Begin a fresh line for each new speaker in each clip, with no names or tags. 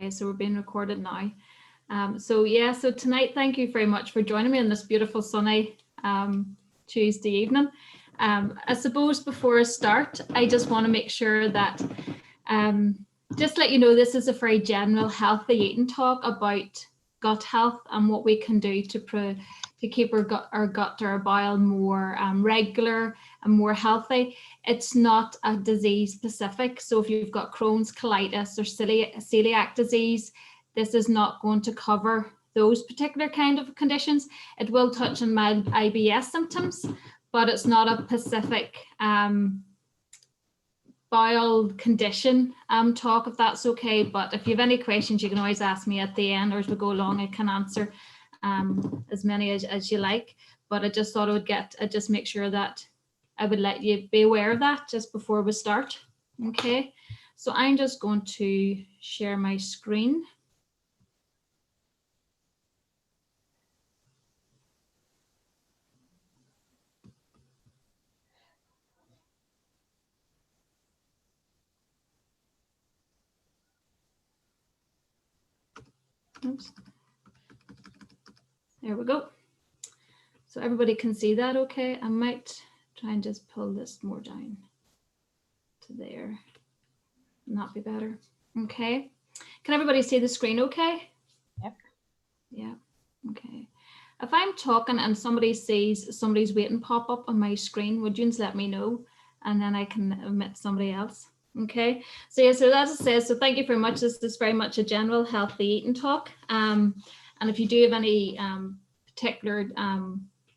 So we're being recorded now. So tonight, thank you very much for joining me on this beautiful sunny Tuesday evening. I suppose before I start, I just want to make sure that just let you know this is a very general healthy eating talk about gut health and what we can do to keep our gut or our bile more regular and more healthy. It's not a disease specific. So if you've got Crohn's, colitis or celiac disease, this is not going to cover those particular kind of conditions. It will touch on mild IBS symptoms, but it's not a specific bowel condition talk, if that's okay. But if you have any questions, you can always ask me at the end, or as we go along, I can answer as many as you like. But I just thought I'd just make sure that I would let you be aware of that just before we start. Okay, so I'm just going to share my screen. Oops. There we go. So everybody can see that okay. I might try and just pull this more down to there. Not be better. Okay. Can everybody see the screen okay?
Yep.
Yeah. Okay. If I'm talking and somebody sees somebody's waiting pop up on my screen, would you just let me know, and then I can omit somebody else? Okay. So yeah, so as I said, so thank you very much. This is very much a general healthy eating talk. And if you do have any particular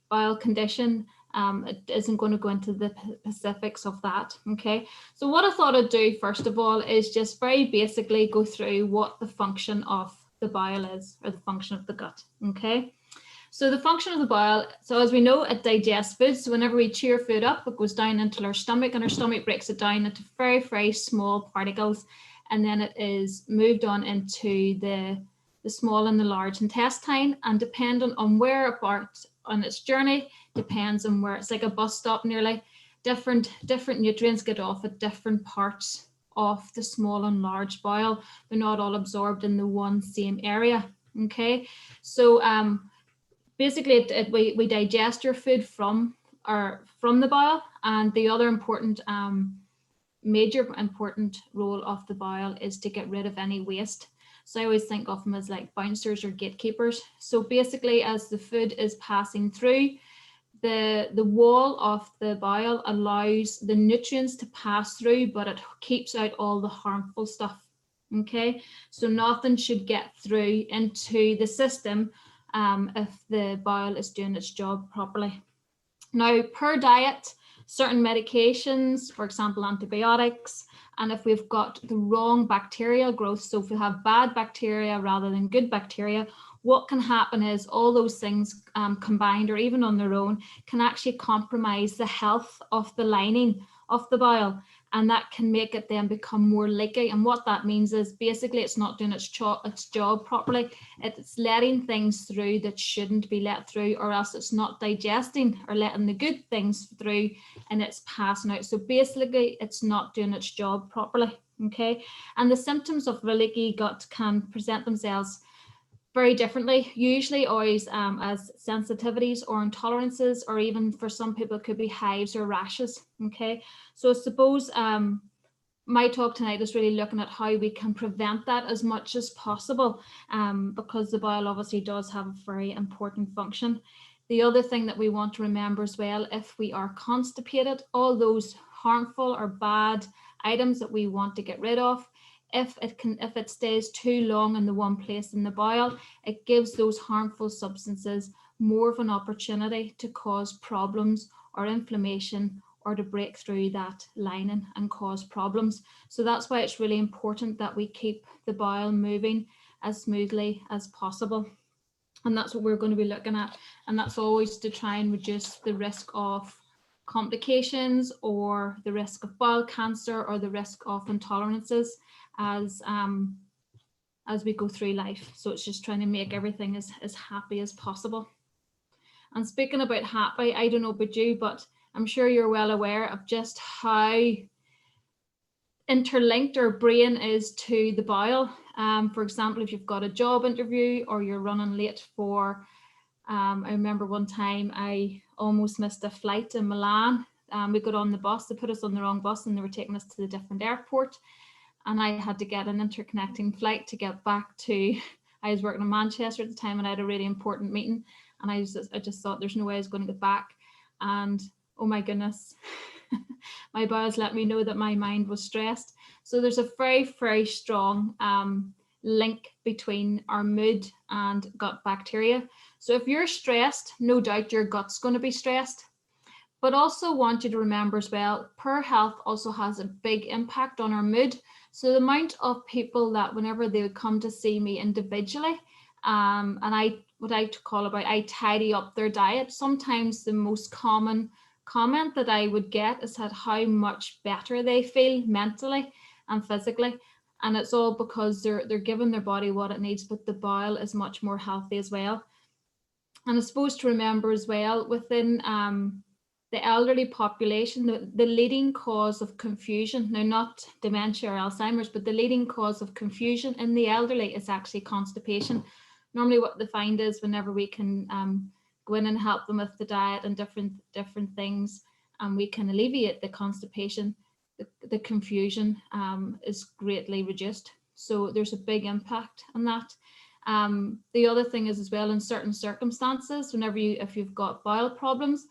bowel condition, it isn't going to go into the specifics of that. Okay. So what I thought I'd do first of all is just very basically go through what the function of the bile is, or the function of the gut. Okay. So the function of the bile, so as we know, it digests food. So whenever we chew food up, it goes down into our stomach, and our stomach breaks it down into very, very small particles. And then it is moved on into the small and the large intestine. And depending on where apart on its journey, depends on where, it's like a bus stop nearly. Different nutrients get off at different parts of the small and large bile. They're not all absorbed in the one same area. Okay, so basically we digest your food from the bile, and the other important major important role of the bile is to get rid of any waste. So I always think of them as like bouncers or gatekeepers. So basically, as the food is passing through, the wall of the bile allows the nutrients to pass through, but it keeps out all the harmful stuff. Okay, so nothing should get through into the system if the bile is doing its job properly. Now, per diet, certain medications, for example, antibiotics, and if we've got the wrong bacterial growth, so if we have bad bacteria rather than good bacteria, what can happen is all those things combined or even on their own can actually compromise the health of the lining of the bile, and that can make it then become more leaky. And what that means is basically it's not doing its job properly. It's letting things through that shouldn't be let through, or else it's not digesting or letting the good things through, and it's passing out. So basically it's not doing its job properly. Okay, and the symptoms of a leaky gut can present themselves very differently, usually always as sensitivities or intolerances, or even for some people it could be hives or rashes. Okay, so I suppose my talk tonight is really looking at how we can prevent that as much as possible, because the bile obviously does have a very important function. The other thing that we want to remember as well, if we are constipated, all those harmful or bad items that we want to get rid of, if it stays too long in the one place in the bile, it gives those harmful substances more of an opportunity to cause problems or inflammation, or to break through that lining and cause problems. So that's why it's really important that we keep the bile moving as smoothly as possible. And that's what we're going to be looking at. And that's always to try and reduce the risk of complications, or the risk of bowel cancer, or the risk of intolerances as we go through life. So it's just trying to make everything as happy as possible. And speaking about happy, I don't know about you, but I'm sure you're well aware of just how interlinked our brain is to the bile. For example, if you've got a job interview or you're running late for, I remember one time I almost missed a flight in Milan. We got on the bus, they put us on the wrong bus and they were taking us to the different airport. And I had to get an interconnecting flight to get back to, I was working in Manchester at the time and I had a really important meeting. And I just thought there's no way I was going to get back. And oh my goodness, my bowels let me know that my mind was stressed. So there's a very, very strong link between our mood and gut bacteria. So if you're stressed, no doubt your gut's going to be stressed. But also want you to remember as well, poor health also has a big impact on our mood. So the amount of people that whenever they would come to see me individually, and what I call about, I tidy up their diet. Sometimes the most common comment that I would get is that how much better they feel mentally and physically. And it's all because they're giving their body what it needs, but the bowel is much more healthy as well. And I suppose to remember as well, within the elderly population, the leading cause of confusion, now not dementia or Alzheimer's, but the leading cause of confusion in the elderly is actually constipation. Normally what they find is whenever we can go in and help them with the diet and different things, and we can alleviate the constipation, the confusion is greatly reduced. So there's a big impact on that. The other thing is as well, in certain circumstances, if you've got bowel problems,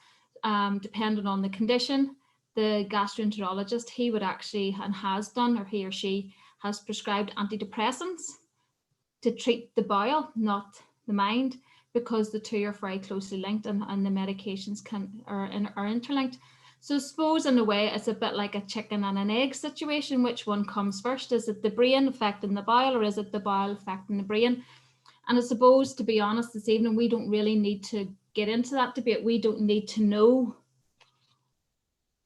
depending on the condition, the gastroenterologist, he would actually, and has done, or he or she has prescribed antidepressants to treat the bowel, not the mind, because the two are very closely linked and the medications are interlinked. So I suppose in a way it's a bit like a chicken and an egg situation. Which one comes first? Is it the brain affecting the bowel, or is it the bowel affecting the brain? And I suppose, to be honest, this evening, we don't really need to get into that debate. We don't need to know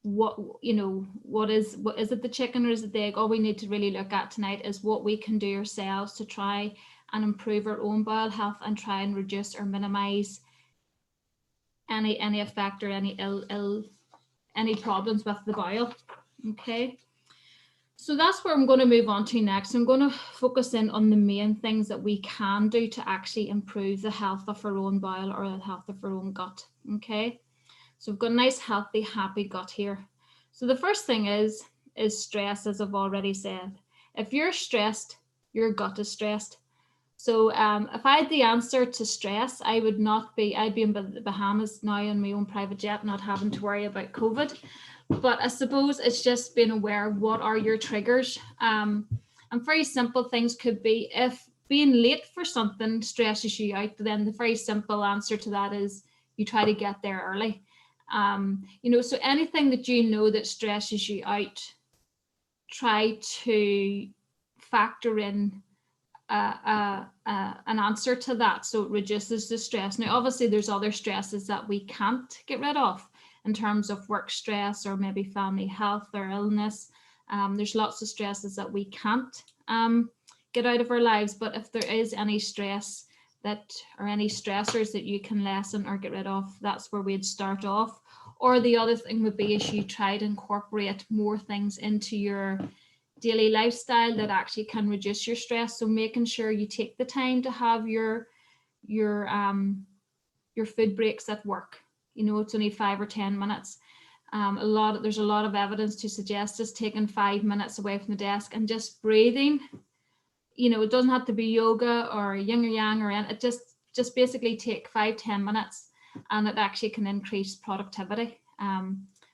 what is it, the chicken or is it the egg? All we need to really look at tonight is what we can do ourselves to try and improve our own bowel health and try and reduce or minimize any effect or any problems with the bowel. Okay. So that's where I'm going to move on to next. I'm going to focus in on the main things that we can do to actually improve the health of our own bowel or the health of our own gut. Okay, so we've got a nice, healthy, happy gut here. So the first thing is stress, as I've already said. If you're stressed, your gut is stressed. So if I had the answer to stress, I'd be in the Bahamas now on my own private jet, not having to worry about COVID. But I suppose it's just being aware of what are your triggers. And very simple things could be, if being late for something stresses you out, then the very simple answer to that is you try to get there early. So anything that you know that stresses you out, try to factor in an answer to that, so it reduces the stress. Now, obviously, there's other stresses that we can't get rid of in terms of work stress or maybe family health or illness. There's lots of stresses that we can't get out of our lives, but if there is any stress or any stressors that you can lessen or get rid of, that's where we'd start off. Or the other thing would be, is you try to incorporate more things into your daily lifestyle that actually can reduce your stress. So making sure you take the time to have your food breaks at work. It's only 5 or 10 minutes. There's a lot of evidence to suggest just taking 5 minutes away from the desk and just breathing. It doesn't have to be yoga or yin or yang or anything. It just basically take 5-10 minutes, and it actually can increase productivity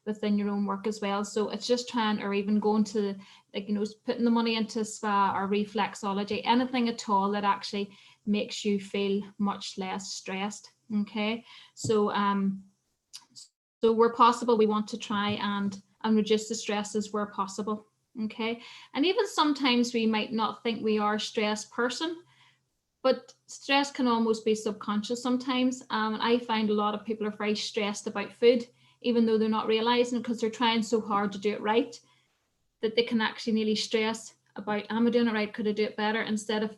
within your own work as well. So it's just trying, or even going to, putting the money into spa or reflexology, anything at all that actually makes you feel much less stressed. Okay, so where possible, we want to try and reduce the stresses where possible. Okay, and even sometimes we might not think we are a stressed person, but stress can almost be subconscious sometimes. I find a lot of people are very stressed about food, even though they're not realizing it, because they're trying so hard to do it right, that they can actually nearly stress about, am I doing it right? Could I do it better? Instead of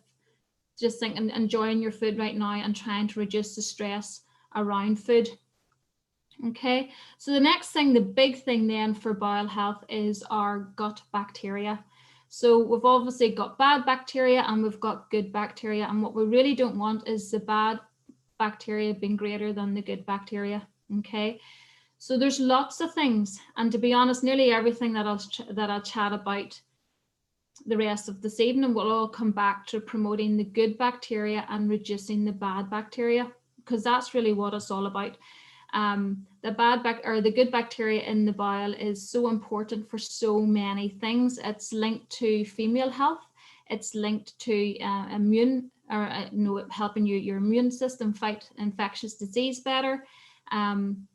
just thinking, enjoying your food right now and trying to reduce the stress around food. Okay, so the next thing, the big thing then for bowel health, is our gut bacteria. So we've obviously got bad bacteria and we've got good bacteria. And what we really don't want is the bad bacteria being greater than the good bacteria. Okay. So there's lots of things. And to be honest, nearly everything that I'll chat about the rest of this evening will all come back to promoting the good bacteria and reducing the bad bacteria, because that's really what it's all about. The good bacteria in the bowel is so important for so many things. It's linked to female health. It's linked to helping your immune system fight infectious disease better, and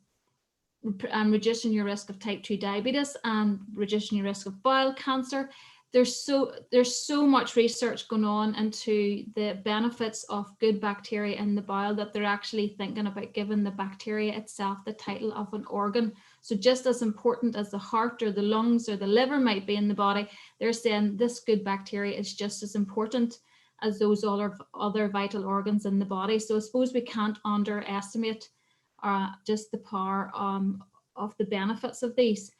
reducing your risk of type 2 diabetes and reducing your risk of bowel cancer. There's so much research going on into the benefits of good bacteria in the bowel that they're actually thinking about giving the bacteria itself the title of an organ. So just as important as the heart or the lungs or the liver might be in the body, they're saying this good bacteria is just as important as those other vital organs in the body. So I suppose we can't underestimate just the power of the benefits of these.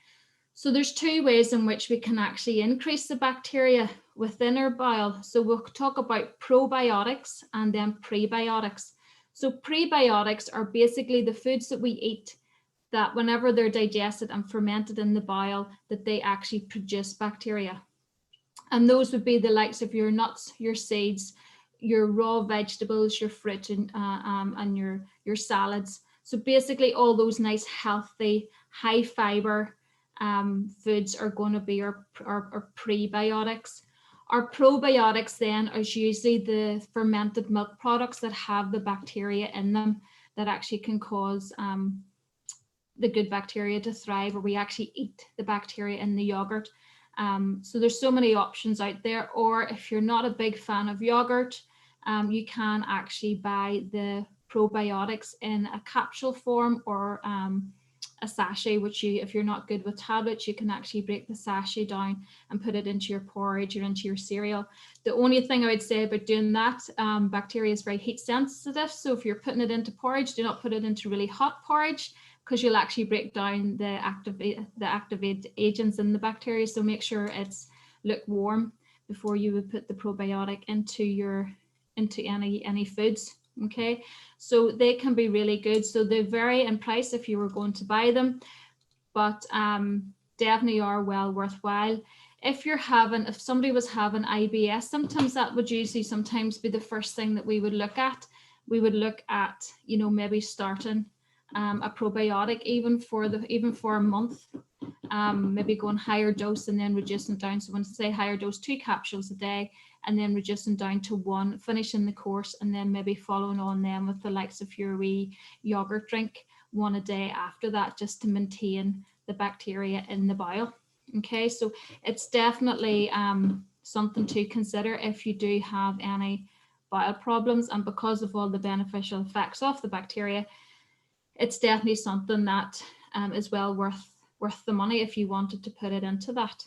So there's two ways in which we can actually increase the bacteria within our bowel. So we'll talk about probiotics and then prebiotics. So prebiotics are basically the foods that we eat that whenever they're digested and fermented in the bowel, that they actually produce bacteria. And those would be the likes of your nuts, your seeds, your raw vegetables, your fruit, and your salads. So basically all those nice, healthy, high fiber foods are going to be our prebiotics. Our probiotics then is usually the fermented milk products that have the bacteria in them that actually can cause the good bacteria to thrive, or we actually eat the bacteria in the yogurt. So there's so many options out there. Or if you're not a big fan of yogurt, you can actually buy the probiotics in a capsule form or a sachet, which if you're not good with tablets, you can actually break the sachet down and put it into your porridge or into your cereal. The only thing I would say about doing that, bacteria is very heat sensitive. So if you're putting it into porridge, do not put it into really hot porridge, because you'll actually break down the active agents in the bacteria. So make sure it's lukewarm before you would put the probiotic into any foods. Okay, so they can be really good. So they vary in price if you were going to buy them, but definitely are well worthwhile. If somebody was having IBS symptoms, that would usually sometimes be the first thing that we would look at. We would look at, maybe starting a probiotic even for a month, maybe going higher dose and then reducing down. So when I say higher dose, 2 capsules a day, and then reducing down to 1, finishing the course, and then maybe following on then with the likes of your wee yogurt drink 1 a day after that, just to maintain the bacteria in the bowel. Okay, so it's definitely something to consider if you do have any bowel problems, and because of all the beneficial effects of the bacteria, it's definitely something that is well worth the money if you wanted to put it into that.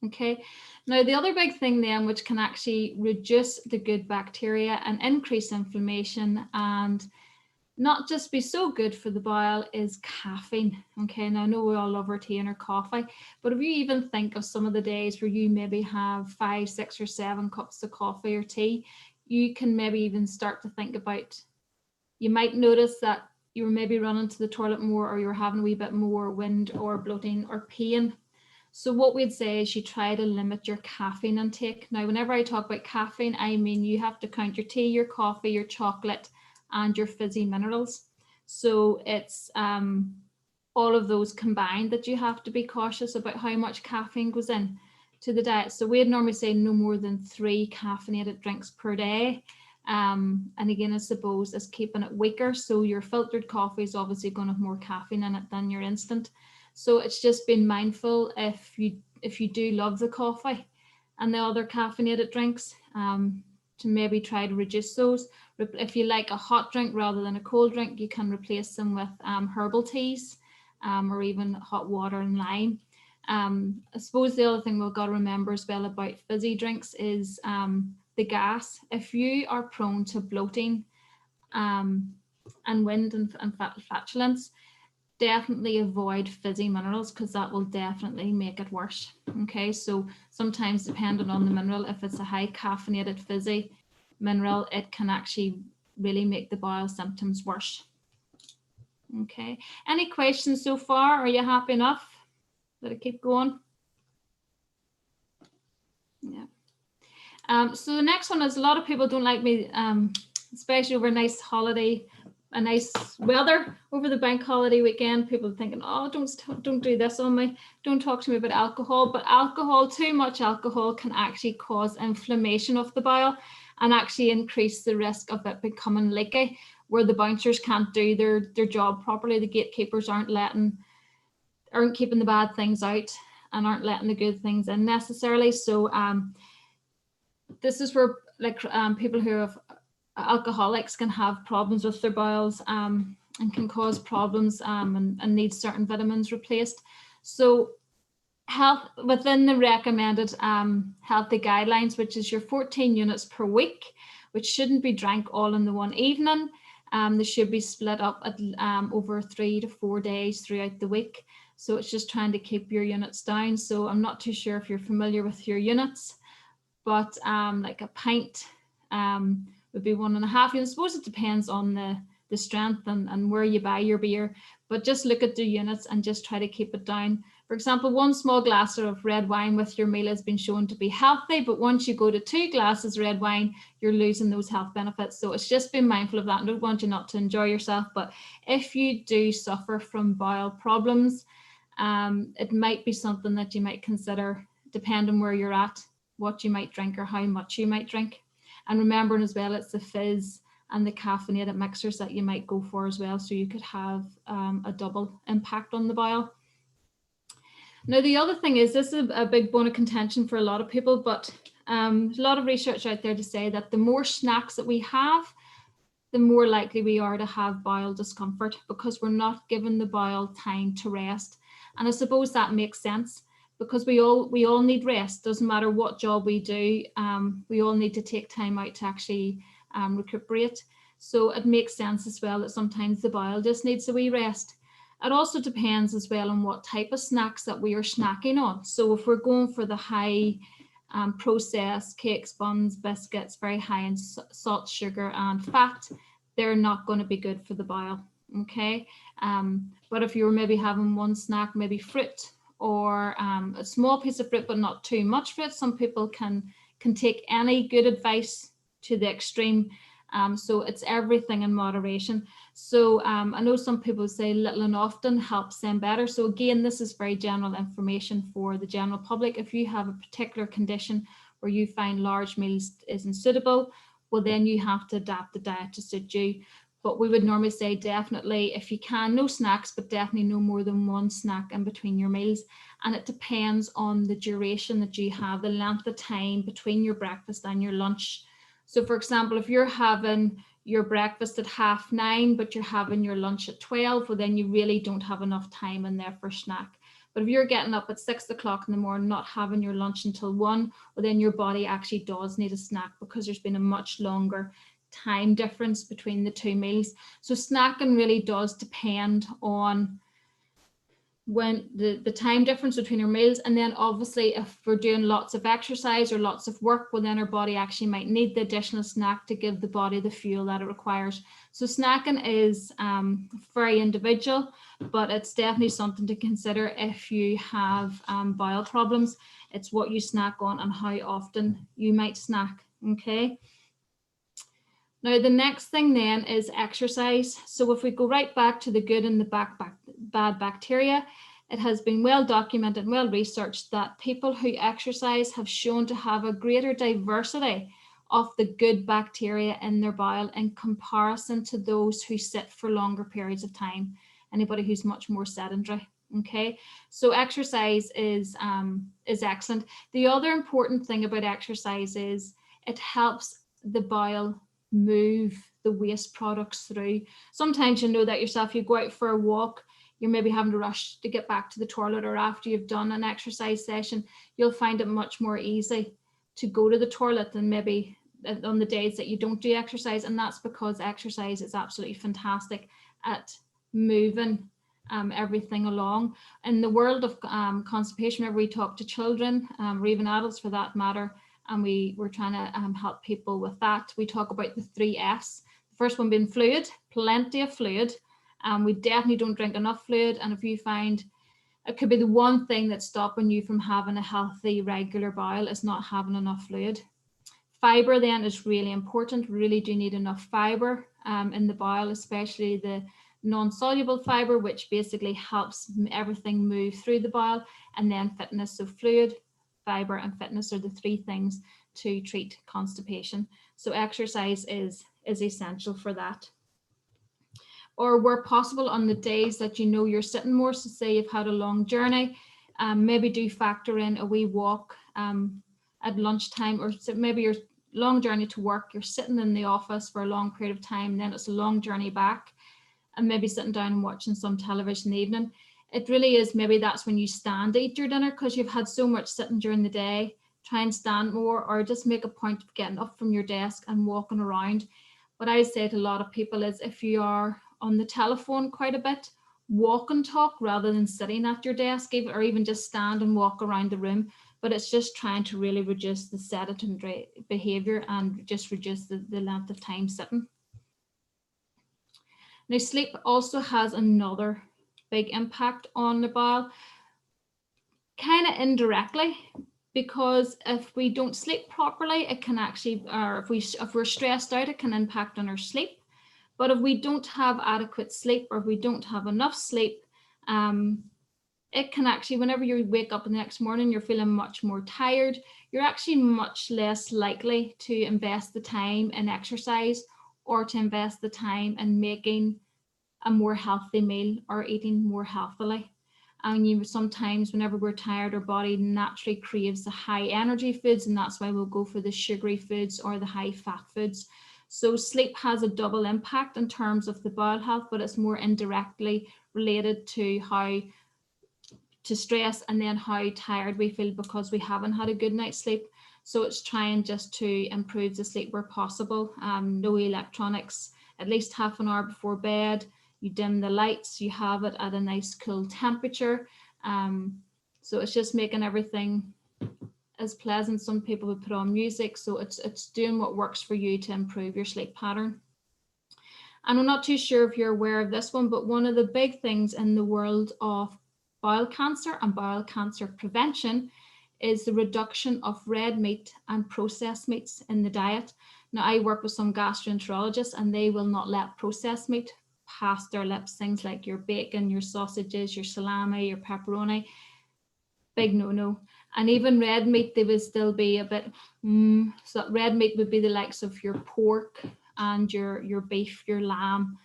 Okay, now the other big thing then, which can actually reduce the good bacteria and increase inflammation and not just be so good for the bowel, is caffeine. Okay, now I know we all love our tea and our coffee, but if you even think of some of the days where you maybe have 5, 6 or 7 cups of coffee or tea, you can maybe even start to think about, you might notice that you were maybe running to the toilet more, or you're having a wee bit more wind or bloating or pain. So what we'd say is you try to limit your caffeine intake. Now, whenever I talk about caffeine, I mean you have to count your tea, your coffee, your chocolate, and your fizzy minerals. So it's all of those combined that you have to be cautious about how much caffeine goes in to the diet. So we'd normally say no more than 3 caffeinated drinks per day. And again, I suppose is keeping it weaker. So your filtered coffee is obviously going to have more caffeine in it than your instant. So it's just being mindful if you do love the coffee and the other caffeinated drinks, to maybe try to reduce those. If you like a hot drink rather than a cold drink, you can replace them with herbal teas, or even hot water and lime. I suppose the other thing we've got to remember as well about fizzy drinks is the gas. If you are prone to bloating and wind and flatulence, definitely avoid fizzy minerals because that will definitely make it worse. Okay, so sometimes depending on the mineral, if it's a high caffeinated fizzy mineral, it can actually really make the bowel symptoms worse. Okay, any questions so far? Are you happy enough? Let it keep going. Yeah. So the next one is, a lot of people don't like me, especially over a nice holiday, a nice weather over the bank holiday weekend. People thinking, oh, don't do this on me. Don't talk to me about alcohol. But alcohol, too much alcohol can actually cause inflammation of the bowel and actually increase the risk of it becoming leaky, where the bouncers can't do their job properly. The gatekeepers aren't keeping the bad things out and aren't letting the good things in necessarily. So this is where people who have alcoholics can have problems with their bowels and can cause problems and need certain vitamins replaced. So health within the recommended healthy guidelines, which is your 14 units per week, which shouldn't be drank all in the one evening. They should be split up at, over 3 to 4 days throughout the week. So it's just trying to keep your units down. So I'm not too sure if you're familiar with your units, but like a pint would be 1.5 units. I suppose it depends on the strength and where you buy your beer, but just look at the units and just try to keep it down. For example, 1 small glass of red wine with your meal has been shown to be healthy, but once you go to 2 glasses red wine, you're losing those health benefits. So it's just being mindful of that. I don't want you not to enjoy yourself, but if you do suffer from bowel problems, it might be something that you might consider, depending where you're at, what you might drink or how much you might drink. And remembering as well, it's the fizz and the caffeinated mixers that you might go for as well. So you could have a double impact on the bowel. Now, the other thing is, this is a big bone of contention for a lot of people, but there's a lot of research out there to say that the more snacks that we have, the more likely we are to have bowel discomfort, because we're not giving the bowel time to rest. And I suppose that makes sense, because we all need rest. Doesn't matter what job we do, we all need to take time out to actually recuperate. So it makes sense as well that sometimes the bowel just needs a wee rest. It also depends as well on what type of snacks that we are snacking on. So if we're going for the high processed cakes, buns, biscuits, very high in salt, sugar and fat, they're not going to be good for the bowel. Okay, but if you're maybe having one snack, maybe fruit, or a small piece of fruit but not too much fruit, some people can take any good advice to the extreme. So it's everything in moderation. So I know some people say little and often helps them better. So again, this is very general information for the general public. If you have a particular condition where you find large meals isn't suitable, well, then you have to adapt the diet to suit you. But we would normally say definitely, if you can, no snacks, but definitely no more than 1 snack in between your meals. And it depends on the duration that you have, the length of time between your breakfast and your lunch. So for example, if you're having your breakfast at 9:30, but you're having your lunch at 12, well, then you really don't have enough time in there for a snack. But if you're getting up at 6 o'clock in the morning, not having your lunch until 1, well, then your body actually does need a snack, because there's been a much longer time difference between the 2 meals. So snacking really does depend on when the time difference between your meals. And then obviously if we're doing lots of exercise or lots of work, well, then our body actually might need the additional snack to give the body the fuel that it requires. So snacking is very individual, but it's definitely something to consider if you have bowel problems. It's what you snack on and how often you might snack. Okay. Now, the next thing then is exercise. So if we go right back to the good and the bad bacteria, it has been well documented and well researched that people who exercise have shown to have a greater diversity of the good bacteria in their bowel in comparison to those who sit for longer periods of time, anybody who's much more sedentary. Okay, so exercise is excellent. The other important thing about exercise is it helps the bowel move the waste products through. Sometimes you know that yourself, you go out for a walk, you're maybe having to rush to get back to the toilet, or after you've done an exercise session, you'll find it much more easy to go to the toilet than maybe on the days that you don't do exercise. And that's because exercise is absolutely fantastic at moving everything along. In the world of constipation, whenever we talk to children, or even adults for that matter, and we're trying to help people with that, we talk about the 3 F's. The first one being fluid, plenty of fluid. We definitely don't drink enough fluid, and if you find it could be the one thing that's stopping you from having a healthy, regular bowel is not having enough fluid. Fiber then is really important. We really do need enough fiber in the bowel, especially the non-soluble fiber, which basically helps everything move through the bowel. And then fitness, so fluid, fiber and fitness are the 3 things to treat constipation. So exercise is essential for that. Or where possible, on the days that you know you're sitting more, so say you've had a long journey, maybe do factor in a wee walk at lunchtime, or maybe your long journey to work, you're sitting in the office for a long period of time, then it's a long journey back, and maybe sitting down and watching some television in the evening. It really is, maybe that's when you stand to eat your dinner because you've had so much sitting during the day. Try and stand more, or just make a point of getting up from your desk and walking around. What I say to a lot of people is, if you are on the telephone quite a bit, walk and talk rather than sitting at your desk, or even just stand and walk around the room. But it's just trying to really reduce the sedentary behavior and just reduce the length of time sitting. Now, sleep also has another big impact on the bowel, kind of indirectly, because if we don't sleep properly, it can actually, or if we're stressed out, it can impact on our sleep. But if we don't have adequate sleep, or if we don't have enough sleep, it can actually, whenever you wake up the next morning, you're feeling much more tired. You're actually much less likely to invest the time in exercise, or to invest the time in making a more healthy meal or eating more healthily. And sometimes whenever we're tired, our body naturally craves the high energy foods, and that's why we'll go for the sugary foods or the high fat foods. So sleep has a double impact in terms of the bowel health, but it's more indirectly related to stress, and then how tired we feel because we haven't had a good night's sleep. So it's trying just to improve the sleep where possible. No electronics, at least half an hour before bed. You dim the lights, you have it at a nice cool temperature. So it's just making everything as pleasant. Some people would put on music, so it's doing what works for you to improve your sleep pattern. And I'm not too sure if you're aware of this one, but one of the big things in the world of bowel cancer and bowel cancer prevention is the reduction of red meat and processed meats in the diet. Now, I work with some gastroenterologists, and they will not let processed meat pass their lips. Things like your bacon, your sausages, your salami, your pepperoni, big no-no. And even red meat, they would still be a bit, so red meat would be the likes of your pork and your beef, your lamb,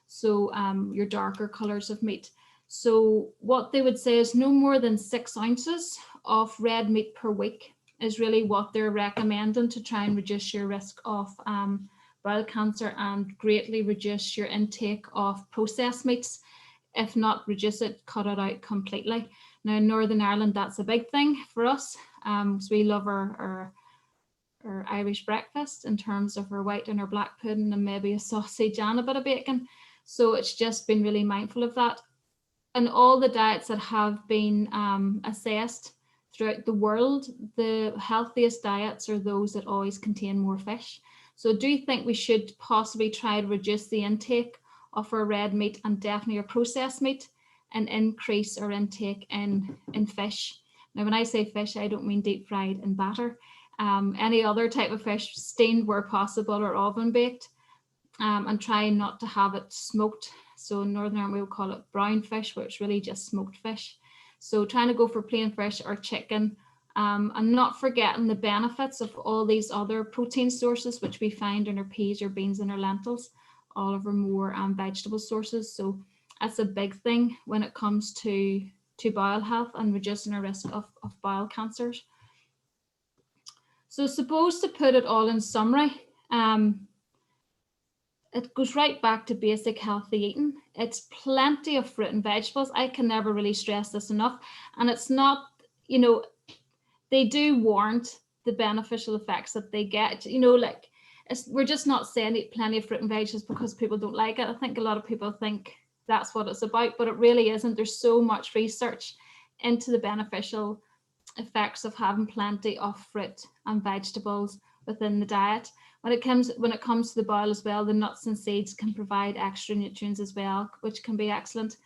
so your darker colors of meat. So what they would say is no more than 6 ounces of red meat per week is really what they're recommending to try and reduce your risk of bowel cancer, and greatly reduce your intake of processed meats. If not reduce it, cut it out completely. Now in Northern Ireland, that's a big thing for us. So we love our Irish breakfast in terms of our white and our black pudding and maybe a sausage and a bit of bacon. So it's just been really mindful of that. And all the diets that have been assessed throughout the world, the healthiest diets are those that always contain more fish. So do you think we should possibly try to reduce the intake of our red meat and definitely our processed meat, and increase our intake in fish? Now, when I say fish, I don't mean deep fried in batter. Any other type of fish, steamed where possible or oven baked, and try not to have it smoked. So in Northern Ireland, we would call it brown fish, which is really just smoked fish. So trying to go for plain fish or chicken, and not forgetting the benefits of all these other protein sources, which we find in our peas, our beans, and our lentils, all of our more vegetable sources. So that's a big thing when it comes to bowel health and reducing our risk of bowel cancers. So suppose to put it all in summary, it goes right back to basic healthy eating. It's plenty of fruit and vegetables. I can never really stress this enough. And it's not, they do warrant the beneficial effects that they get, we're just not saying eat plenty of fruit and vegetables because people don't like it. I think a lot of people think that's what it's about, but it really isn't. There's so much research into the beneficial effects of having plenty of fruit and vegetables within the diet. When it comes to the bowel as well, the nuts and seeds can provide extra nutrients as well, which can be excellent.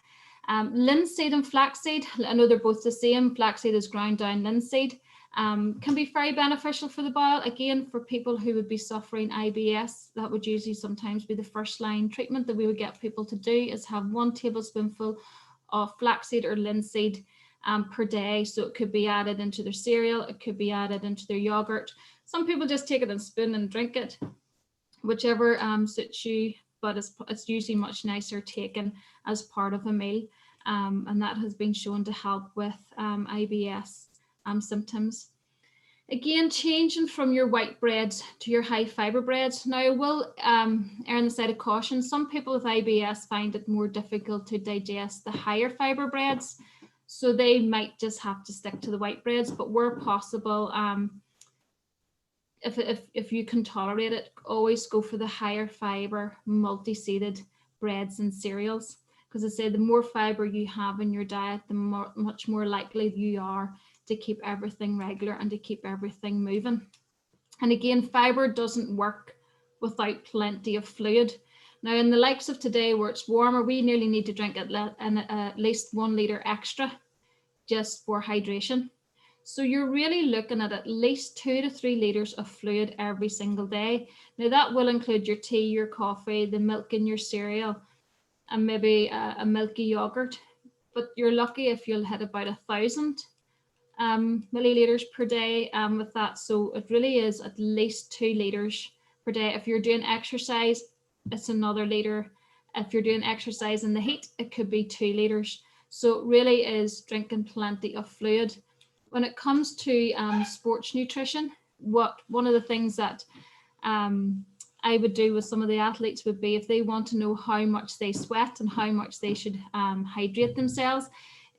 Linseed and flaxseed, I know they're both the same. Flaxseed is ground down linseed. Can be very beneficial for the bowel. Again, for people who would be suffering IBS, that would usually sometimes be the first line treatment that we would get people to do, is have 1 tablespoonful of flaxseed or linseed per day. So it could be added into their cereal, it could be added into their yogurt. Some people just take it in a spoon and drink it, whichever suits you, but it's usually much nicer taken as part of a meal. And that has been shown to help with IBS symptoms. Again, changing from your white breads to your high fiber breads. Now, I will err on the side of caution. Some people with IBS find it more difficult to digest the higher fiber breads, so they might just have to stick to the white breads. But where possible, if you can tolerate it, always go for the higher fiber multi-seeded breads and cereals, because I say the more fiber you have in your diet, the much more likely you are to keep everything regular and to keep everything moving. And again, fiber doesn't work without plenty of fluid. Now, in the likes of today where it's warmer, we nearly need to drink at least 1 litre extra just for hydration. So you're really looking at least 2 to 3 litres of fluid every single day. Now, that will include your tea, your coffee, the milk in your cereal, and maybe a milky yogurt. But you're lucky if you'll hit about 1,000 milliliters per day with that. So it really is at least 2 liters per day. If you're doing exercise, it's another liter. If you're doing exercise in the heat, it could be 2 liters. So it really is drinking plenty of fluid. When it comes to sports nutrition, one of the things that I would do with some of the athletes would be, if they want to know how much they sweat and how much they should hydrate themselves,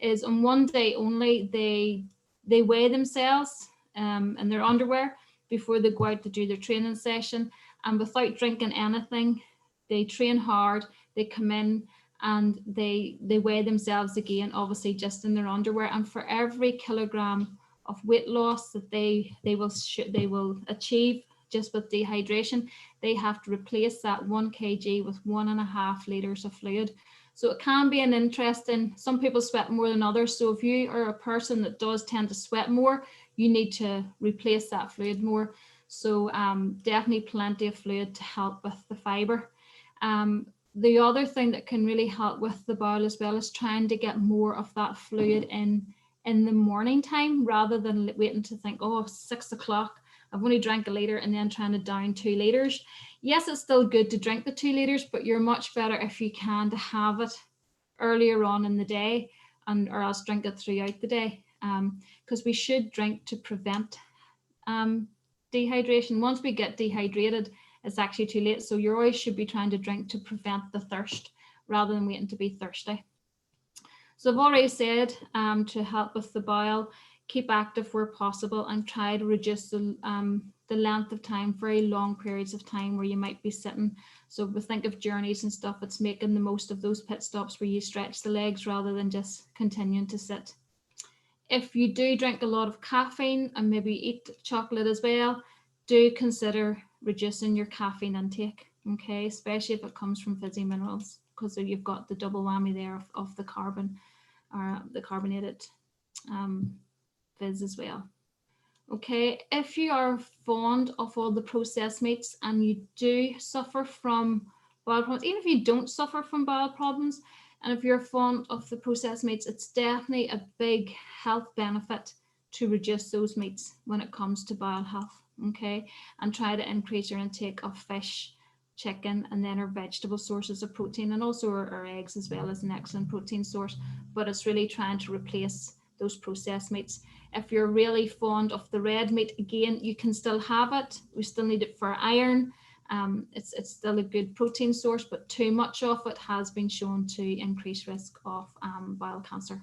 is on one day only they weigh themselves in their underwear before they go out to do their training session, and without drinking anything, they train hard, they come in and they weigh themselves again, obviously just in their underwear. And for every kilogram of weight loss that they will achieve just with dehydration, they have to replace that 1 kg with 1.5 liters of fluid. So it can be an interesting, some people sweat more than others. So if you are a person that does tend to sweat more, you need to replace that fluid more. So definitely plenty of fluid to help with the fiber. The other thing that can really help with the bowel as well is trying to get more of that fluid in the morning time, rather than waiting to think, oh, 6 o'clock, I've only drank 1 litre, and then trying to down 2 litres. Yes, it's still good to drink the 2 litres, but you're much better if you can to have it earlier on in the day, or else drink it throughout the day, because we should drink to prevent dehydration. Once we get dehydrated, it's actually too late. So you always should be trying to drink to prevent the thirst rather than waiting to be thirsty. So I've already said to help with the bowel, keep active where possible and try to reduce the length of time, very long periods of time where you might be sitting. So if we think of journeys and stuff, it's making the most of those pit stops where you stretch the legs rather than just continuing to sit. If you do drink a lot of caffeine and maybe eat chocolate as well, do consider reducing your caffeine intake, okay, especially if it comes from fizzy minerals, because you've got the double whammy there of the carbon or the carbonated fizz as well. Okay, if you are fond of all the processed meats and you do suffer from bowel problems, even if you don't suffer from bowel problems, and if you're fond of the processed meats, it's definitely a big health benefit to reduce those meats when it comes to bowel health, okay? And try to increase your intake of fish, chicken, and then our vegetable sources of protein, and also our eggs as well as an excellent protein source. But it's really trying to replace those processed meats. If you're really fond of the red meat, again, you can still have it. We still need it for iron. It's still a good protein source, but too much of it has been shown to increase risk of bowel cancer.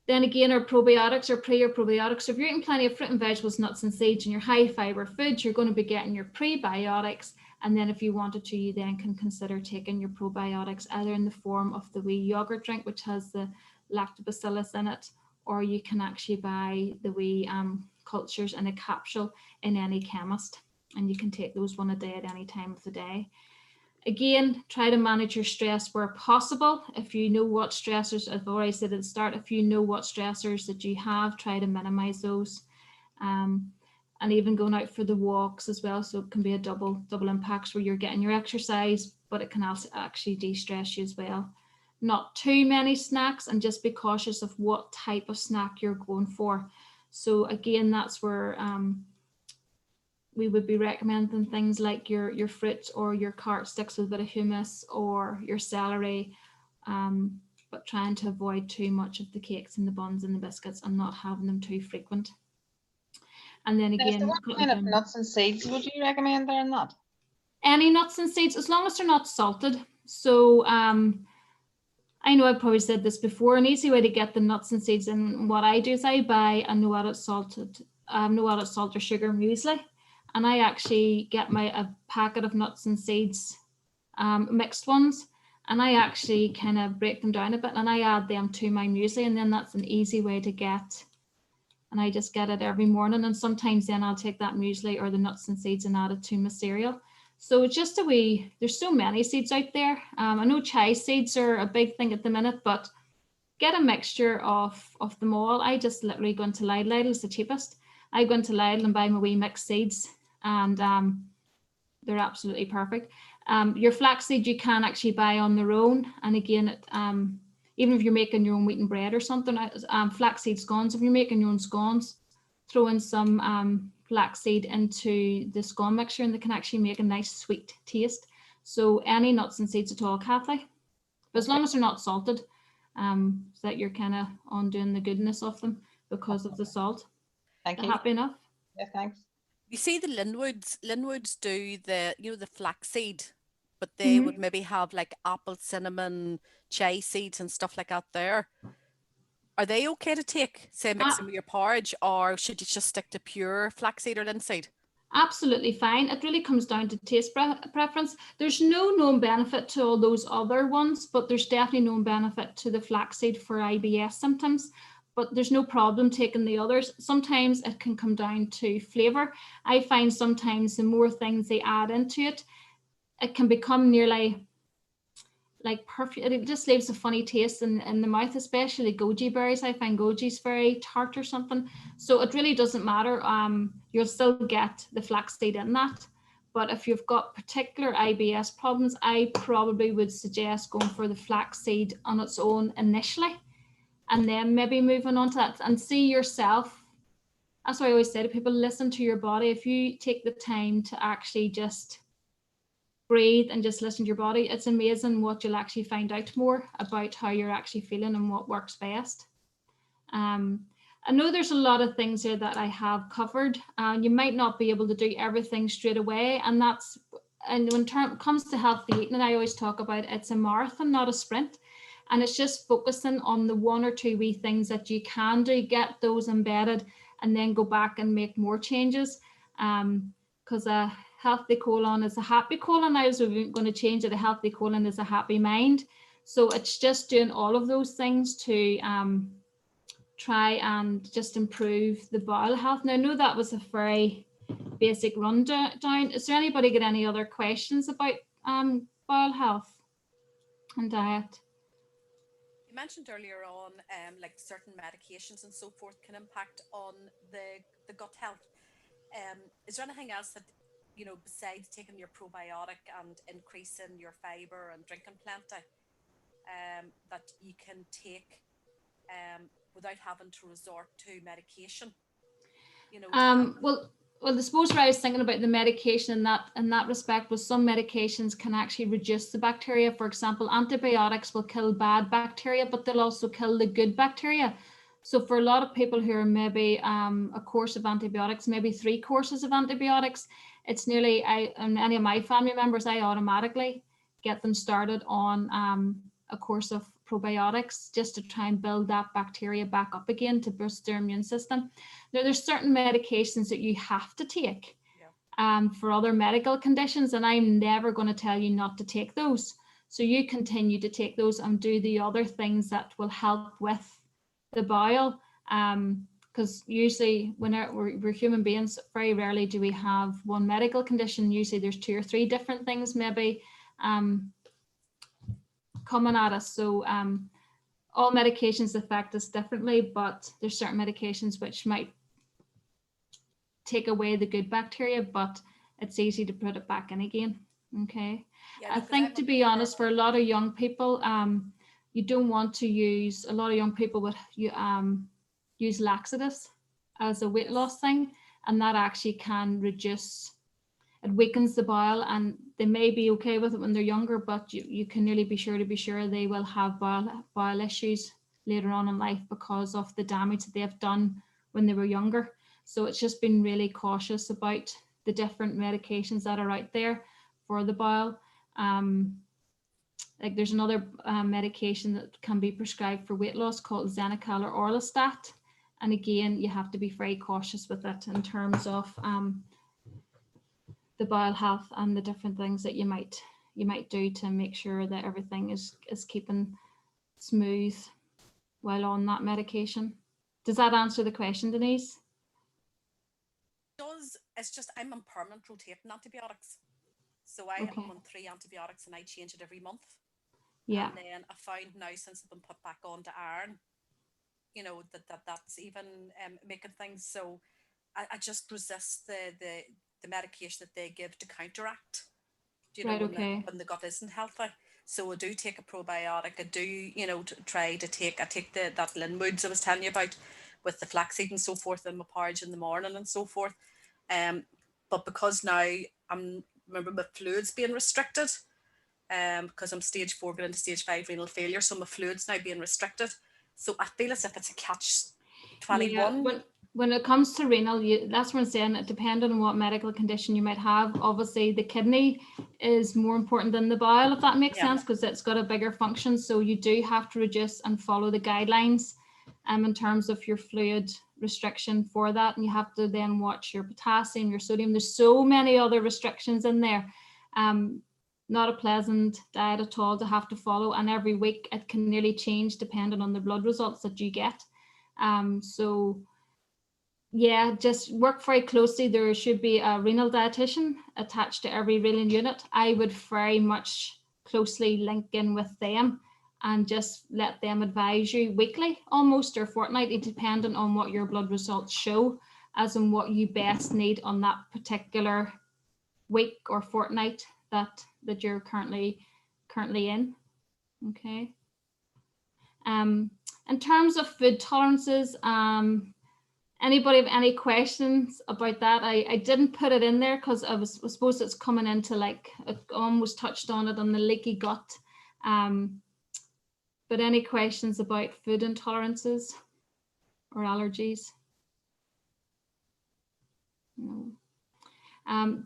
Then again, our probiotics, our pre or probiotics. So if you're eating plenty of fruit and vegetables, nuts and seeds, and your high fiber foods, you're going to be getting your prebiotics And then if you wanted to, you then can consider taking your probiotics either in the form of the wee yogurt drink, which has the lactobacillus in it, or you can actually buy the wee cultures in a capsule in any chemist, and you can take those one a day at any time of the day. Again, try to manage your stress where possible. If you know what stressors, I've already said at the start, if you know what stressors that you have, try to minimize those. And even going out for the walks as well. So it can be a double impact where you're getting your exercise, but it can also actually de-stress you as well. Not too many snacks, and just be cautious of what type of snack you're going for. So again, that's where we would be recommending things like your fruit or your carrot sticks with a bit of hummus, or your celery, but trying to avoid too much of the cakes and the buns and the biscuits, and not having them too frequent. And then again,
So what kind of nuts and seeds would you recommend there in that?
Any nuts and seeds, as long as they're not salted. So I know I've probably said this before, an easy way to get the nuts and seeds, and what I do is I buy a no added salt or sugar muesli, and I actually get a packet of nuts and seeds, mixed ones, and I actually kind of break them down a bit and I add them to my muesli, and then that's an easy way to get, and I just get it every morning. And sometimes then I'll take that muesli or the nuts and seeds and add it to my cereal. So it's just a wee, there's so many seeds out there. I know chia seeds are a big thing at the minute, but get a mixture of them all. I just literally go into Lidl. Lidl's the cheapest. I go into Lidl and buy my wee mixed seeds, and they're absolutely perfect. Your flaxseed you can actually buy on their own. And again, even if you're making your own wheaten bread or something, flaxseed scones, if you're making your own scones, throw in some flaxseed into the scone mixture, and they can actually make a nice sweet taste. So any nuts and seeds at all, Kathy, but as long as they're not salted, so that you're kind of undoing the goodness of them because of the salt.
Thank you.
Happy enough?
Yeah, thanks.
You see the Linwoods do the, the flaxseed, but they would maybe have like apple, cinnamon, chia seeds and stuff like that there. Are they okay to take, say, mix them with your porridge, or should you just stick to pure flaxseed or linseed?
Absolutely fine. It really comes down to taste preference. There's no known benefit to all those other ones, but there's definitely known benefit to the flaxseed for IBS symptoms. But there's no problem taking the others. Sometimes it can come down to flavor. I find sometimes the more things they add into it, it can become nearly like perfume. It just leaves a funny taste in the mouth, especially goji berries. I find goji's very tart or something. So it really doesn't matter. You'll still get the flaxseed in that. But if you've got particular IBS problems, I probably would suggest going for the flaxseed on its own initially, and then maybe moving on to that and see yourself. That's why I always say to people, listen to your body. If you take the time to actually just breathe and just listen to your body, it's amazing what you'll actually find out more about how you're actually feeling and what works best. I know there's a lot of things here that I have covered. You might not be able to do everything straight away, and when it comes to healthy eating, I always talk about it's a marathon, not a sprint. And it's just focusing on the one or two wee things that you can do, get those embedded, and then go back and make more changes. Because a healthy colon is a happy colon. I was going to change it. A healthy colon is a happy mind. So it's just doing all of those things to try and just improve the bowel health. Now, I know that was a very basic rundown. Is there anybody got any other questions about bowel health and diet?
You mentioned earlier on, like certain medications and so forth can impact on the gut health. Is there anything else that, besides taking your probiotic and increasing your fiber and drinking plenty, that you can take without having to resort to medication?
Well, I suppose what I was thinking about the medication in that respect was some medications can actually reduce the bacteria. For example, antibiotics will kill bad bacteria, but they'll also kill the good bacteria. So for a lot of people who are maybe a course of antibiotics, maybe 3 courses of antibiotics, it's nearly, and any of my family members, I automatically get them started on a course of probiotics just to try and build that bacteria back up again to boost their immune system. Now, there's certain medications that you have to take. for other medical conditions, and I'm never going to tell you not to take those. So you continue to take those and do the other things that will help with the bowel. Because usually when we're human beings, very rarely do we have one medical condition. Usually there's 2 or 3 different things maybe coming at us. So all medications affect us differently, but there's certain medications which might take away the good bacteria, but it's easy to put it back in again. Okay.
Yeah,
I
no, 'cause
think,
I'm
to
a
be
believer
honest, for a lot of young people, you don't want to use, a lot of young people would use laxatives as a weight
Yes.
loss thing, and that actually can reduce, it weakens the bowel, and they may be okay with it when they're younger, but you can nearly be sure they will have bowel issues later on in life because of the damage that they have done when they were younger. So it's just been really cautious about the different medications that are out there for the bowel. Like there's another medication that can be prescribed for weight loss called Xenical or Orlistat. And again, you have to be very cautious with it in terms of the bowel health and the different things that you might do to make sure that everything is keeping smooth while on that medication. Does that answer the question, Denise?
does. It's just I'm on permanent rotating antibiotics. So I
Okay.
am on 3 antibiotics and I change it every month.
Yeah.
And then I found now since I've been put back onto iron, you know, that's even making things. So I just resist the medication that they give to counteract, you know,
Right, okay.
when the gut isn't healthy. So I do take a probiotic. I do, you know, try to take, I take that Linwoods I was telling you about with the flaxseed and so forth in my porridge in the morning and so forth. But because now remember my fluids being restricted, because I'm stage 4 going into stage 5 renal failure, so my fluids now being restricted. So I feel as if it's a catch 21.
Yeah, when it comes to renal, that's what I'm saying. Depending on what medical condition you might have, obviously the kidney is more important than the bowel, if that makes
Yeah.
sense, because it's got a bigger function. So you do have to reduce and follow the guidelines in terms of your fluid restriction for that. And you have to then watch your potassium, your sodium. There's so many other restrictions in there. Not a pleasant diet at all to have to follow. And every week it can nearly change depending on the blood results that you get. So yeah, just work very closely. There should be a renal dietitian attached to every renal unit. I would very much closely link in with them and just let them advise you weekly almost or fortnightly, depending on what your blood results show, as in what you best need on that particular week or fortnight that you're currently in. Okay. In terms of food tolerances, anybody have any questions about that? I didn't put it in there because I suppose it's coming into, like, it almost touched on it on the leaky gut. But any questions about food intolerances or allergies? No.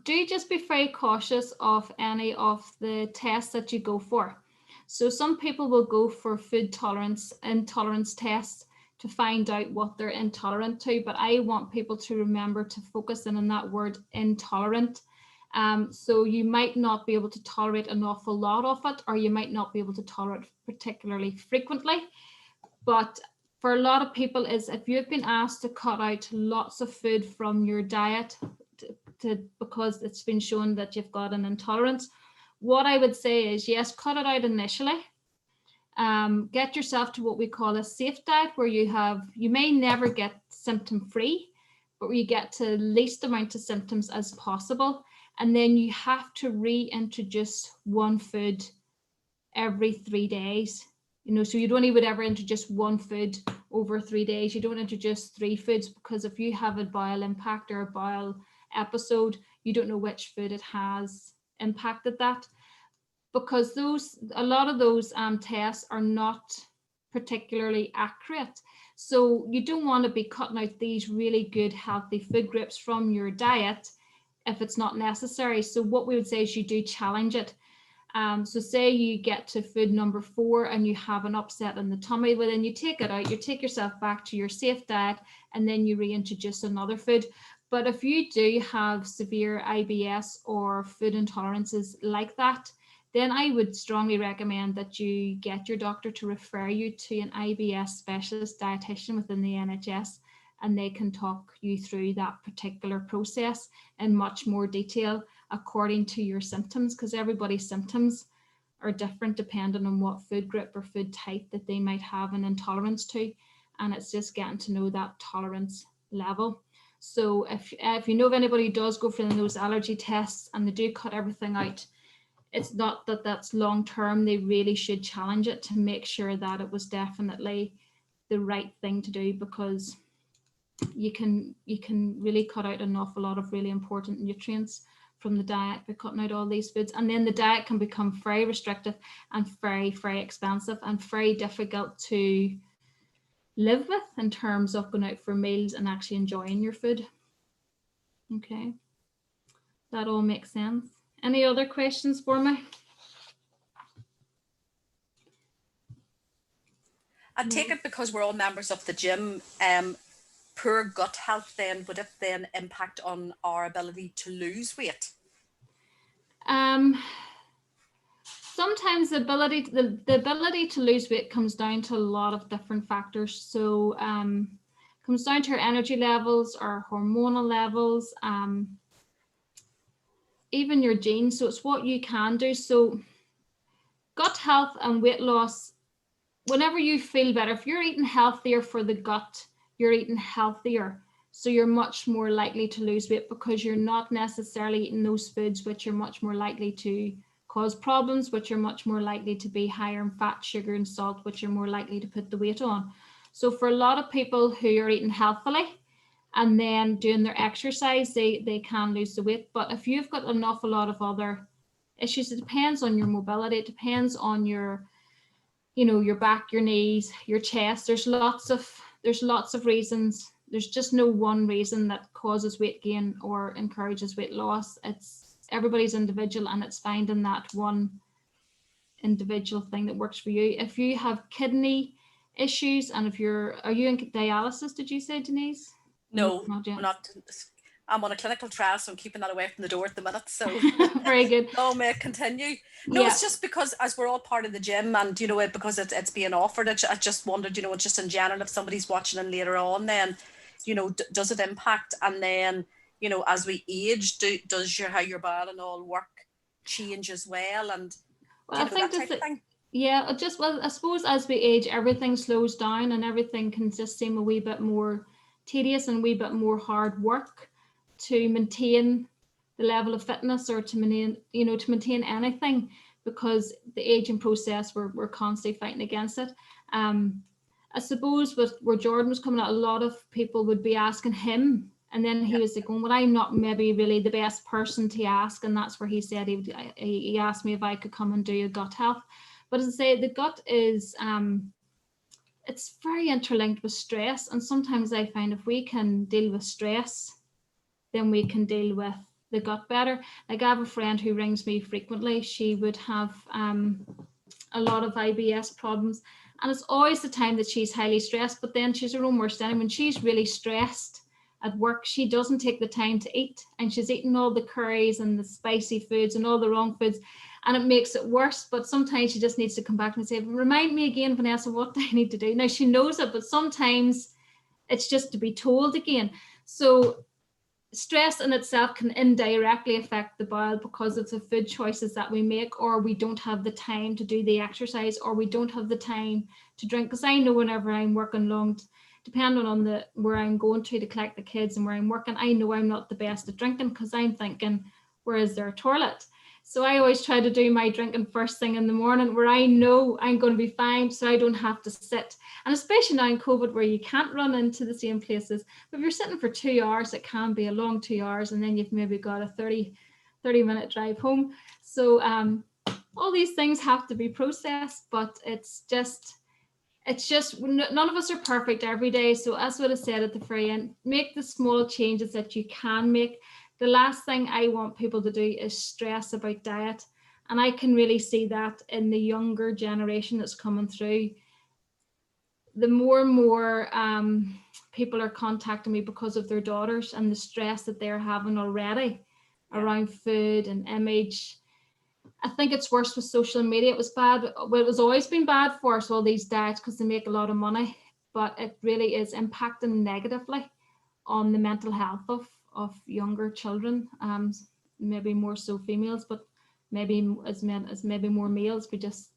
Do just be very cautious of any of the tests that you go for. So some people will go for food intolerance tests to find out what they're intolerant to, but I want people to remember to focus in on that word intolerant. So you might not be able to tolerate an awful lot of it, or you might not be able to tolerate particularly frequently. But for a lot of people, is if you've been asked to cut out lots of food from your diet because it's been shown that you've got an intolerance, what I would say is, yes, cut it out initially. Get yourself to what we call a safe diet, where you may never get symptom free, but where you get to the least amount of symptoms as possible. And then you have to reintroduce one food every 3 days. You know, so you'd only would ever introduce one food over 3 days. You don't introduce 3 foods, because if you have a bowel impact or a bowel episode, you don't know which food it has impacted that, because a lot of those tests are not particularly accurate. So you don't want to be cutting out these really good healthy food groups from your diet if it's not necessary. So what we would say is you do challenge it. So say you get to food number 4 and you have an upset in the tummy, well, then you take it out, you take yourself back to your safe diet, and then you reintroduce another food. But if you do have severe IBS or food intolerances like that, then I would strongly recommend that you get your doctor to refer you to an IBS specialist dietitian within the NHS, and they can talk you through that particular process in much more detail according to your symptoms, because everybody's symptoms are different depending on what food group or food type that they might have an intolerance to. And it's just getting to know that tolerance level. So if you know of anybody who does go for those allergy tests and they do cut everything out, it's not that that's long term. They really should challenge it to make sure that it was definitely the right thing to do, because you can really cut out an awful lot of really important nutrients from the diet by cutting out all these foods. And then the diet can become very restrictive and very, very expensive and very difficult to live with in terms of going out for meals and actually enjoying your food. Okay, that all makes sense. Any other questions for me?
I take it because we're all members of the gym, poor gut health then, would it then impact on our ability to lose weight?
Sometimes the ability to lose weight comes down to a lot of different factors. So comes down to our energy levels, our hormonal levels, even your genes. So it's what you can do. So gut health and weight loss, whenever you feel better, if you're eating healthier for the gut, you're eating healthier. So you're much more likely to lose weight because you're not necessarily eating those foods which are much more likely to cause problems, which are much more likely to be higher in fat, sugar, and salt, which are more likely to put the weight on. So for a lot of people who are eating healthily and then doing their exercise, they can lose the weight. But if you've got an awful lot of other issues, it depends on your mobility, it depends on your, you know, your back, your knees, your chest. There's lots of reasons. There's just no one reason that causes weight gain or encourages weight loss. It's everybody's individual, and it's finding that one individual thing that works for you. If you have kidney issues, and are you in dialysis, did you say, Denise?
No, we're not. I'm on a clinical trial, so I'm keeping that away from the door at the minute. So
very good.
No, may it continue. No, yeah. It's just because as we're all part of the gym, and you know, because it's being offered, I just wondered, you know, just in general, if somebody's watching and later on, then, you know, does it impact? And then, you know, as we age, does how your body and all work change as well? And
well, I think that type of thing? Yeah, I suppose as we age, everything slows down and everything can just seem a wee bit more tedious and a wee bit more hard work to maintain the level of fitness or to maintain anything, because the aging process, we're constantly fighting against it. I suppose with where Jordan was coming out, a lot of people would be asking him, and then he was like, well, I'm not maybe really the best person to ask, and that's where he said he asked me if I could come and do a gut health. But as I say, the gut is it's very interlinked with stress, and sometimes I find if we can deal with stress, then we can deal with the gut better. Like I have a friend who rings me frequently. She would have a lot of IBS problems, and it's always the time that she's highly stressed, but then she's her own worst enemy. When she's really stressed at work, she doesn't take the time to eat, and she's eating all the curries and the spicy foods and all the wrong foods, and it makes it worse. But sometimes she just needs to come back and say, remind me again, Vanessa, what do I need to do? Now she knows it, but sometimes it's just to be told again. So stress in itself can indirectly affect the bowel because of the food choices that we make, or we don't have the time to do the exercise, or we don't have the time to drink. Because I know whenever I'm working long, depending on where I'm going to collect the kids and where I'm working, I know I'm not the best at drinking because I'm thinking, where is there a toilet? So I always try to do my drinking first thing in the morning where I know I'm going to be fine, so I don't have to sit. And especially now in COVID where you can't run into the same places. But if you're sitting for 2 hours, it can be a long 2 hours, and then you've maybe got a 30-minute drive home. So all these things have to be processed, but it's just none of us are perfect every day. So as what I said at the very end, make the small changes that you can make. The last thing I want people to do is stress about diet. And I can really see that in the younger generation that's coming through. the more and more people are contacting me because of their daughters and the stress that they're having already around food and image. I think it's worse with social media. It was bad. Well, it was always been bad for us, all these diets, because they make a lot of money, but it really is impacting negatively on the mental health of younger children. Maybe more so females, but maybe as maybe more males.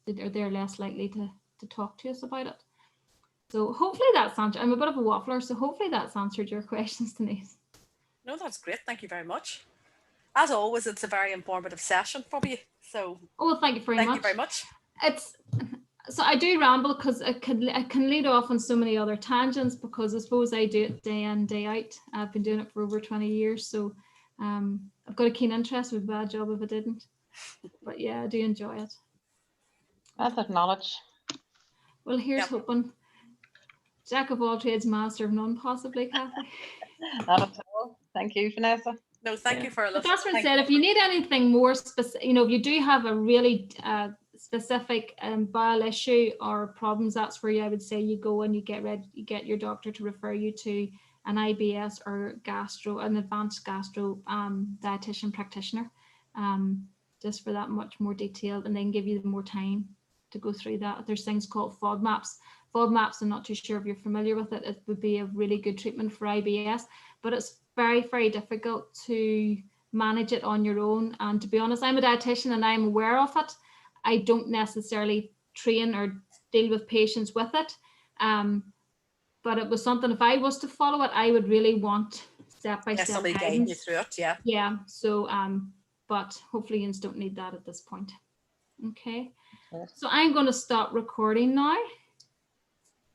They're less likely to talk to us about it. So hopefully that's answered. I'm a bit of a waffler, so hopefully that's answered your questions, Denise.
No, that's great. Thank you very much. As always, it's a very informative session from you. So,
well, thank you very much.
Thank you very much.
So I do ramble because it can lead off on so many other tangents, because I suppose I do it day in, day out. I've been doing it for over 20 years, so I've got a keen interest. It would be a bad job if I didn't. But yeah, I do enjoy it.
That's of knowledge.
Well, here's hoping. Jack of all trades, master of none, possibly, Kathy.
Not at all. Thank you, Vanessa.
No, thank you for listening.
But that's what I said. If you need anything more specific, if you do have a really specific bowel issue or problems, that's where I would say you go and you get your doctor to refer you to an IBS or an advanced gastro dietitian practitioner, just for that much more detailed, and then give you more time to go through that. There's things called FODMAPs. FODMAPs, I'm not too sure if you're familiar with it. It would be a really good treatment for IBS, but it's very, very difficult to manage it on your own. And to be honest, I'm a dietitian and I'm aware of it. I don't necessarily train or deal with patients with it. But it was something, if I was to follow it, I would really want step-by-step
somebody
guidance.
guiding you through it, yeah.
Yeah, so, but hopefully you don't need that at this point. Okay, so I'm going to stop recording now.